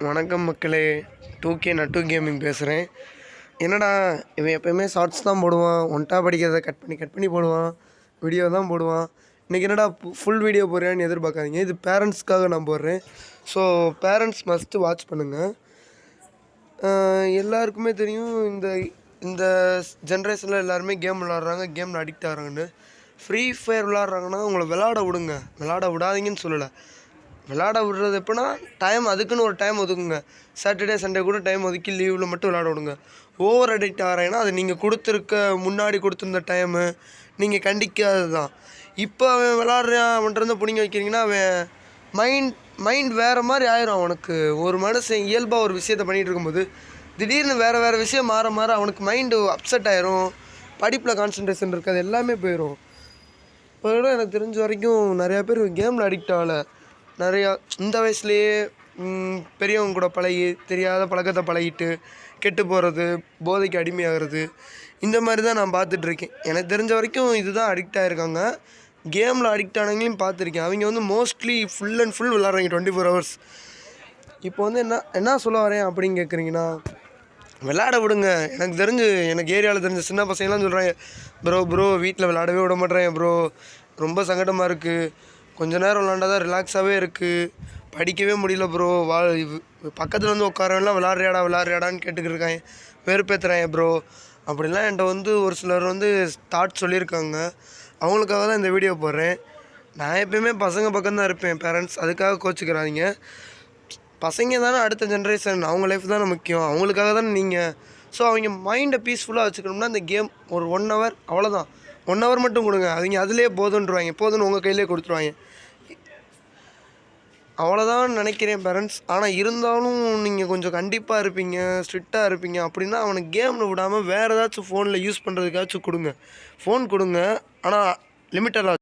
வணக்கம் மக்களே. 2K நட்டு கேமிங் பேசுகிறேன். என்னடா இவன் எப்போயுமே ஷார்ட்ஸ் தான் போடுவான், ஒன்ட்டா படிக்கிறத கட் பண்ணி போடுவான், வீடியோ தான் போடுவான். இன்றைக்கி என்னடா ஃபுல் வீடியோ போடுறான்னு எதிர்பார்க்காதீங்க. இது பேரண்ட்ஸ்க்காக நான் போடுறேன். ஸோ பேரண்ட்ஸ் மஸ்ட்டு வாட்ச் பண்ணுங்கள். எல்லாருக்குமே தெரியும் இந்த இந்த ஜென்ரேஷனில் எல்லாருமே கேம் விளாட்றாங்க, கேமில் அடிக்ட் ஆகிறாங்கன்னு. ஃப்ரீ ஃபயர் விளாட்றாங்கன்னா உங்களை விளாட விடுங்க, விளாட விடாதீங்கன்னு சொல்லலை. விளாட விடுறது எப்படின்னா அதுக்குன்னு ஒரு டைம் ஒதுக்குங்க. சாட்டர்டே சண்டே கூட டைம் ஒதுக்கி லீவில் மட்டும் விளாட விடுங்க. ஓவர் அடிக்ட் ஆகிறேன்னா அது நீங்கள் முன்னாடி கொடுத்துருந்த டைமு நீங்கள் கண்டிக்காது தான். இப்போ அவன் விளாட்றான் அவன்கிட்ட பிடிங்க வைக்கிறீங்கன்னா அவன் மைண்ட் வேறு மாதிரி ஆயிரும். அவனுக்கு ஒரு மனுஷன் இயல்பாக ஒரு விஷயத்தை பண்ணிகிட்டு இருக்கும்போது திடீர்னு வேறு விஷயம் மாற அவனுக்கு மைண்டு அப்செட் ஆயிரும். படிப்பில் கான்சன்ட்ரேஷன் இருக்காது, எல்லாமே போயிடும். இப்போ கூட எனக்கு தெரிஞ்ச வரைக்கும் நிறையா பேர் கேமில் அடிக்ட் ஆகலை. நிறையா இந்த வயசுலேயே பெரியவங்க கூட பழகி தெரியாத பழக்கத்தை பழகிட்டு கெட்டு போகிறது, போதைக்கு அடிமையாகிறது, இந்த மாதிரி தான் நான் பார்த்துட்ருக்கேன். எனக்கு தெரிஞ்ச வரைக்கும் இதுதான் அடிக்ட் ஆகிருக்காங்க. கேமில் அடிக்ட் ஆனவங்களையும் பார்த்துருக்கேன். அவங்க மோஸ்ட்லி ஃபுல் அண்ட் ஃபுல் விளாட்றாங்க 24 hours. இப்போ என்ன சொல்ல வரேன் அப்படின்னு கேட்குறீங்கன்னா, விளாட விடுங்க. எனக்கு ஏரியாவில் தெரிஞ்ச சின்ன பசங்களாம் சொல்கிறாங்க, ப்ரோ வீட்டில் விளாடவே விட மாட்டேறேன் ப்ரோ, ரொம்ப சங்கடமாக இருக்குது, கொஞ்ச நேரம் விளாண்டா தான் ரிலாக்ஸாகவே இருக்குது, படிக்கவே முடியல ப்ரோ, பக்கத்தில் வந்து உட்காரவெல்லாம் விளாட்றியாடான்னு கேட்டுக்கிட்டு இருக்காங்க, வெறுப்பேற்றுறாங்க ப்ரோ அப்படிலாம் என்கிட்ட ஒரு சிலர் தாட் சொல்லியிருக்காங்க. அவங்களுக்காக தான் இந்த வீடியோ போடுறேன். நான் எப்போயுமே பசங்க பக்கம்தான் இருப்பேன். பேரண்ட்ஸ் அதுக்காக கோச்சிக்கிறாதீங்க. பசங்க தானே அடுத்த ஜென்ரேஷன், அவங்க லைஃப் தானே முக்கியம், அவங்களுக்காக தானே நீங்கள். ஸோ அவங்க மைண்டை பீஸ்ஃபுல்லாக வச்சுக்கணும்னா இந்த கேம் ஒரு 1 hour அவ்வளோதான், 1 hour மட்டும் கொடுங்க. அவங்க அதிலே போதுன்னு உங்கள் கையிலே கொடுத்துருவாங்க. அவ்வளோதான் நினைக்கிறேன் பேரண்ட்ஸ். ஆனால் இருந்தாலும் நீங்கள் கொஞ்சம் கண்டிப்பாக இருப்பீங்க, ஸ்ட்ரிக்டாக இருப்பீங்க அப்படின்னா அவனுக்கு கேமில் விடாமல் வேறு ஏதாச்சும் ஃபோனில் யூஸ் பண்ணுறதுக்காச்சும் கொடுங்க. ஃபோன் கொடுங்க, ஆனால் லிமிட்டடாக.